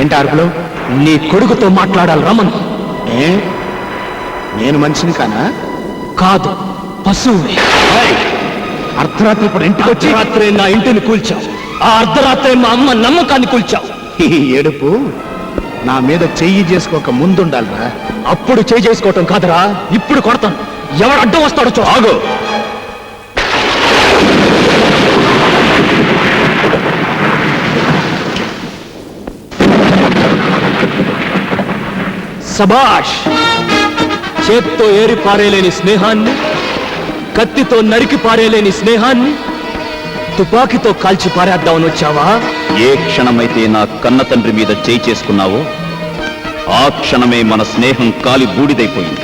ఏంటి అరుపులు? నీ కొడుకుతో మాట్లాడాలి రమను. నేను మనిషిని కానా? కాదు, పశువుని. అర్ధరాత్రి ఇప్పుడు ఇంటికి వచ్చి రాత్రి నా ఇంటిని కూల్చావు. ఆ అర్ధరాత్రి మా అమ్మ నమ్మకాన్ని కూల్చావు. ఈ ఏడుపు నా మీద చెయ్యి చేసుకోక ముందుండాలిరా. అప్పుడు చేయి చేసుకోవటం కాదురా, ఇప్పుడు కొడతాను. ఎవడు అడ్డం వస్తాడో చూ. ఆగు. సబాష్! చేత్తో ఏరి పారేలేని స్నేహాన్ని, కత్తితో నరికి పారేలేని స్నేహాన్ని తుపాకీతో కాల్చి పారేద్దామని వచ్చావా? ఏ క్షణమైతే నా కన్న తండ్రి మీద చేయి చేసుకున్నావో ఆ క్షణమే మన స్నేహం కాలి బూడిదైపోయింది.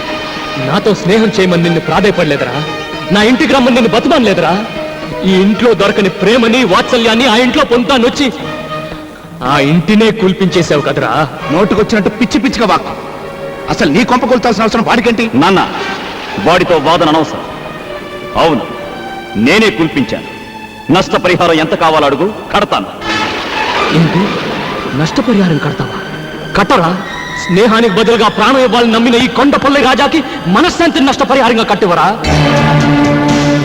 నాతో స్నేహం చేయమని నిన్ను ప్రాధేయపడలేదురా. నా ఇంటికి రమ్మని నిన్ను బతుమానలేదురా. ఈ ఇంట్లో దొరకని ప్రేమని వాత్సల్యాన్ని ఆ ఇంట్లో పొందుతానొచ్చి ఆ ఇంటినే కూల్పించేశావు కదరా. నోటుకొచ్చినట్టు పిచ్చి పిచ్చిగా వాక్కు. అసలు నీ కొంప కొల్తాల్సిన అవసరం వాడికేంటి? నాన్న, వాడితో వాదన అనవసరం. అవును, నేనే కూల్పించాను. నష్టపరిహారం ఎంత కావాలో అడుగు, కడతాను. ఏంటి? నష్టపరిహారం కడతావా? కట్టరా. స్నేహానికి బదులుగా ప్రాణం ఇవ్వాలని నమ్మిన ఈ కొండపల్లి రాజాకి మనశ్శాంతిని నష్టపరిహారంగా కట్టివరా?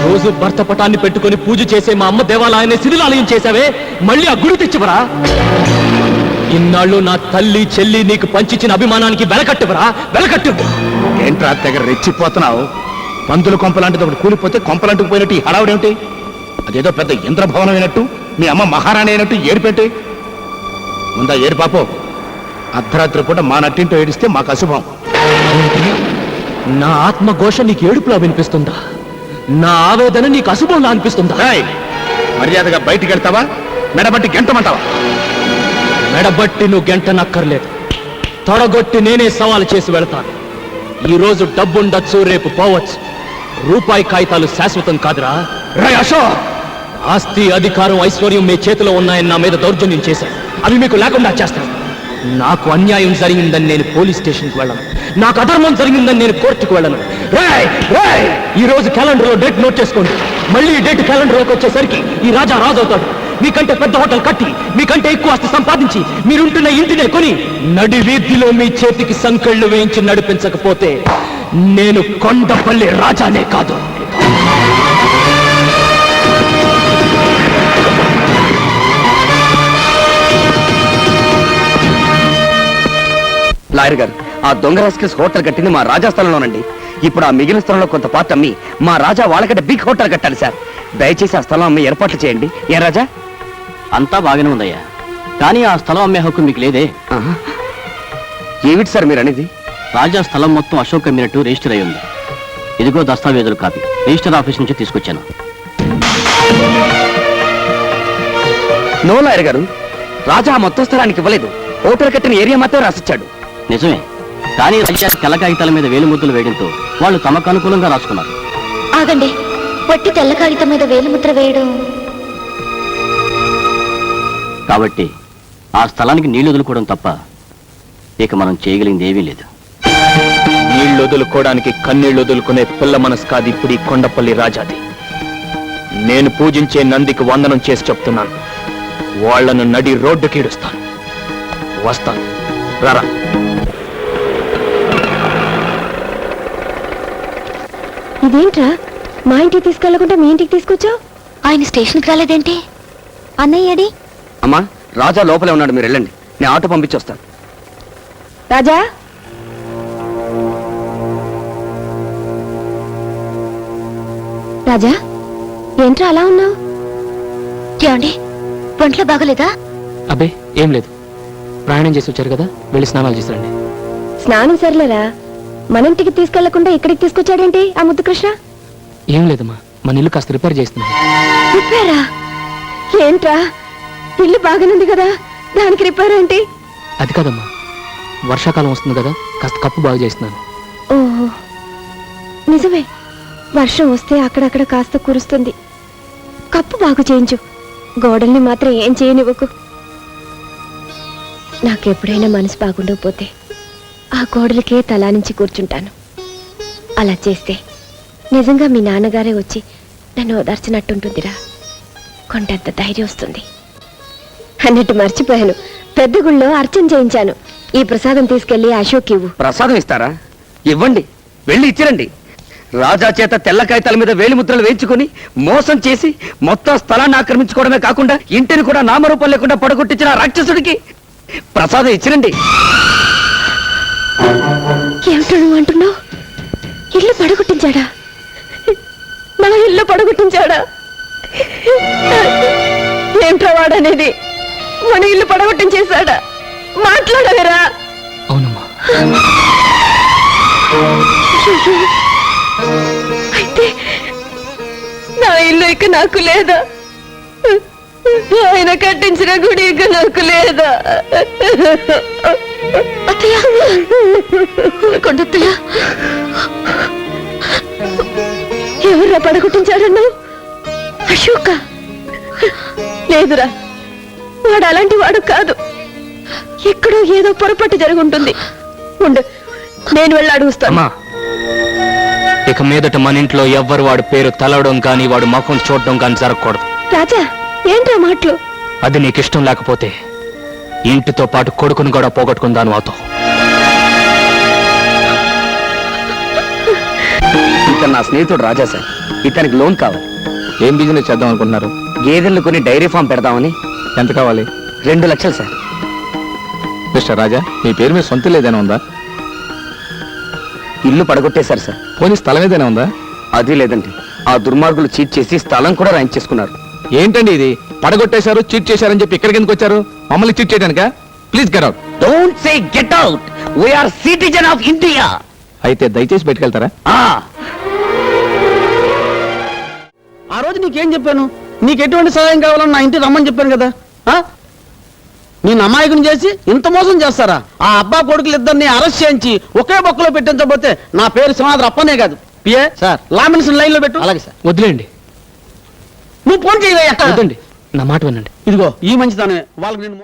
రోజు భర్త పటాన్ని పెట్టుకుని పూజ చేసే మా అమ్మ దేవాలయాన్ని శిథిలాలయం చేశావే, మళ్ళీ ఆ గుడి తెచ్చివరా? ఇన్నాళ్ళు నా తల్లి చెల్లి నీకు పంచిచ్చిన అభిమానానికి వెలకట్టివరా? వెలకట్టివు. ఏంట్రా తెగ రెచ్చిపోతున్నావు? పందుల కొంపలాంటిది ఒకటి కూలిపోతే కొంపలంటుకు పోయినట్టు ఈ హడావుడేమిటి? అదేదో పెద్ద ఇంద్రభవనం అయినట్టు, మీ అమ్మ మహారాణి అయినట్టు ఏడిపెట్టి ముందా ఏడు పాపో. అర్ధరాత్రి పూట మా నట్టింటో ఏడిస్తే మాకు అశుభం. నా ఆత్మఘోష నీకు ఏడుపులా వినిపిస్తుందా? నా ఆవేదన నీకు అశుభంలా అనిపిస్తుందా? మర్యాదగా బయటికి వెళ్తావా, మెడబట్టి గెంటమంటావా? మెడబట్టి నువ్వు గంట నక్కర్లేదు. తొడగొట్టి నేనే సవాలు చేసి వెళతాను. ఈ రోజు డబ్బుండొచ్చు, రేపు పోవచ్చు. రూపాయి కాగితాలు శాశ్వతం కాదురా. రే అశోక్, ఆస్తి అధికారం ఐశ్వర్యం మీ చేతిలో ఉన్నాయని నా మీద దౌర్జన్యం చేశాను. అవి మీకు లేకుండా చేస్తాను. నాకు అన్యాయం జరిగిందని నేను పోలీస్ స్టేషన్కి వెళ్ళను. నాకు అధర్మం జరిగిందని నేను కోర్టుకు వెళ్ళను. ఈ రోజు క్యాలెండర్లో డేట్ నోట్ చేసుకోండి. మళ్ళీ ఈ డేట్ క్యాలెండర్లోకి వచ్చేసరికి ఈ రాజా రాజవుతాడు. మీకంటే పెద్ద హోటల్ కట్టి, మీకంటే ఎక్కువ ఆస్తి సంపాదించి, మీరుంటున్న ఇంటినే కొని నడి వీధిలో మీ చేతికి సంకెళ్ళు వేయించి నడిపించకపోతే నేను కొండపల్లి రాజానే కాదు. లాయర్ గారు, ఆ దొంగ రాస్కిల్స్ హోటల్ కట్టింది మా రాజా స్థలంలోనండి. ఇప్పుడు ఆ మిగిలిన స్థలంలో కొంత పార్ట్ అమ్మి మా రాజా వాళ్ళకంటే బిగ్ హోటల్ కట్టాలి సార్. దయచేసి ఆ స్థలం అమ్మి ఏర్పాట్లు చేయండి. ఏ రాజా? అంతా బాగానే ఉందయ్యా, కానీ ఆ స్థలం అమ్మే హక్కు మీకు లేదే. ఏమిటి సార్ మీరు అనేది? రాజా స్థలం మొత్తం అశోక్ అమ్మినట్టు రిజిస్టర్ అయి ఉంది. ఇదిగో దస్తావేజులు కాపీ, రిజిస్టర్ ఆఫీస్ నుంచి తీసుకొచ్చాను. నో లాయర్ గారు, రాజా మొత్తం స్థలానికి ఇవ్వలేదు. హోటల్ కట్టిన ఏరియా మాత్రం రాసిచ్చాడు. నిజమే, కానీ రాజా తెల్ల కాగితాల మీద వేలు ముద్రలు వేయడంతో వాళ్ళు తమకు అనుకూలంగా రాసుకున్నారు. ఆగండి, పొట్టి తెల్ల కాగితం మీద వేలిముద్ర వేయడం. కాబట్టి ఆ స్థలానికి నీళ్లు వదులుకోవడం తప్ప ఇక మనం చేయగలిగింది ఏమీ లేదు. నీళ్లు వదులుకోవడానికి కన్నీళ్లు వదులుకునే పిల్ల మనసు కాదు ఇప్పుడు ఈ కొండపల్లి రాజాది. నేను పూజించే నందికి వందనం చేసి చెప్తున్నాను, వాళ్లను నడి రోడ్డుకి ఈడుస్తాను. వస్తాను, రారా. ఇదేంట్రా, మా ఇంటికి తీసుకెళ్లకుండా మీ ఇంటికి తీసుకొచ్చావు? ఆయన స్టేషన్కి రాలేదేంటి? అన్నయ్యడి? అమ్మా, రాజా లోపలే ఉన్నాడు, మీరు వెళ్ళండి. నేను ఆటో పంపించొస్తాను. రాజా, రాజా, ఏంట్రా అలా ఉన్నావు? ఏమండి, ఒంట్లో బాగోలేదా? అబ్బే ఏం లేదు, ప్రయాణం చేసి వచ్చారు కదా, వెళ్ళి స్నానాలు చేసిరండి. స్నానం సర్లేరా, మన ఇంటికి తీసుకెళ్లకుండా ఇక్కడికి తీసుకొచ్చాడేంటి ఆ ముద్దు కృష్ణ? ఏం లేదమ్మా, మన ఇల్లు కాస్త రిపేర్ చేస్తున్నాను. రిపేరా? ఏంట్రా, ఇల్లు బాగానుంది కదా, దానికి రిపేర్ ఏంటి? అది కాదమ్మా, వర్షాకాలం వస్తుంది కదా, కాస్త కప్పు బాగు చేస్తున్నాను. ఓహో, నిజమే. వర్షం వస్తే అక్కడక్కడ కాస్త కురుస్తుంది. కప్పు బాగు చేయించు, గోడల్ని మాత్రం ఏం చేయనివ్వకు. నాకెప్పుడైనా మనసు బాగుండకపోతే ఆ గోడలకే తలా నుంచి కూర్చుంటాను. అలా చేస్తే నిజంగా మీ నాన్నగారే వచ్చి నన్ను ఓదార్చినట్టుంటుందిరా. కొండంత ధైర్యం వస్తుంది. అన్నట్టు మర్చిపోయాను, పెద్ద గుళ్ళో అర్చన చేయించాను. ఈ ప్రసాదం తీసుకెళ్లి అశోక్ ఇవ్వు. ప్రసాదం ఇస్తారా? ఇవ్వండి, వెళ్ళి ఇచ్చిరండి. రాజా చేత తెల్ల కాగితాల మీద వేలిముద్రలు వేయించుకుని మోసం చేసి మొత్తం స్థలాన్ని ఆక్రమించుకోవడమే కాకుండా ఇంటిని కూడా నామరూపం లేకుండా పడగొట్టించిన ఆ రాక్షసుడికి ప్రసాదం ఇచ్చిరండి. ఏమిటో నువ్వు అంటున్నావు? ఇల్లు పడగొట్టించాడా? నా ఇల్లు పడగొట్టించాడా? ఏమిట్రా వాడనేది? మన ఇల్లు పడగొట్టించేశాడా? మాట్లాడవేరా? అవునమ్మా. అయితే నా ఇల్లు ఇక నాకు లేదా? ఆయన కట్టించిన గుడి ఇక నాకు లేదా? అత్తయ్య, కొండత్తయ్య, ఎవరా పడగొట్టించాడన్నావు? అశోక? లేదురా, వాడు అలాంటి వాడు కాదు. ఎక్కడో ఏదో పొరపాటు జరుగుంటుంది. ఉండు, నేను వెళ్ళి అడుగుస్తాను. అమ్మా, ఇక మీదట మన ఇంట్లో ఎవ్వరు వాడి పేరు తలవడం కానీ వాడు ముఖం చూడడం కానీ జరగకూడదు. రాజా, ఏంట్రా మాటలు? అది నీకు ఇష్టం లేకపోతే ఇంటితో పాటు కొడుకుని కూడా పోగొట్టుకుందాను అవుతావు. ఇతను నా స్నేహితుడు రాజా సార్. ఇతనికి లోన్ కావాలి. ఏం బిజినెస్ చేద్దాం అనుకుంటున్నారు? గేదెలను కొని డైరీ ఫామ్ పెడదామని. ఎంత కావాలి? 2 లక్షలు సార్. మిస్టర్ రాజా, మీ పేరు మీద సొంత ఏదైనా ఉందా? ఇల్లు పడగొట్టేశారు సార్. పోనీ స్థలం ఏదైనా ఉందా? అది లేదండి, ఆ దుర్మార్గులు చీట్ చేసి స్థలం కూడా రాయించేసుకున్నారు. ఏంటండి ఇది? పడగొట్టేశారు, చీట్ చేశారని చెప్పి ఇక్కడికి ఎందుకు వచ్చారు? మమ్మల్ని చీట్ చేయడానికా? Please get out. Don't say get out, we are citizen of India. అయితే దయచేసి బయటకెళ్తారా? ఆ రోజు నీకేం చెప్పాను? నీకు ఎటువంటి సహాయం కావాలని నా ఇంటికి రమ్మని చెప్పాను కదా. నేను అమాయకుని చేసి ఇంత మోసం చేస్తారా? ఆ అబ్బా కొడుకులు ఇద్దరిని అరెస్ట్ చేయించి ఒకే బొక్కలో పెట్టించబోతే నా పేరు సింహాద్రి అప్పనే కాదు. పిఏ సార్, లామినేషన్ లైన్ లో పెట్టు. అలాగే సార్. వదిలేండి, నువ్వు ఫోన్ చేయవయ్యా. వద్దండి, నా మాట వినండి. ఇదిగో ఈ మంచిదానే వాళ్ళకి నేను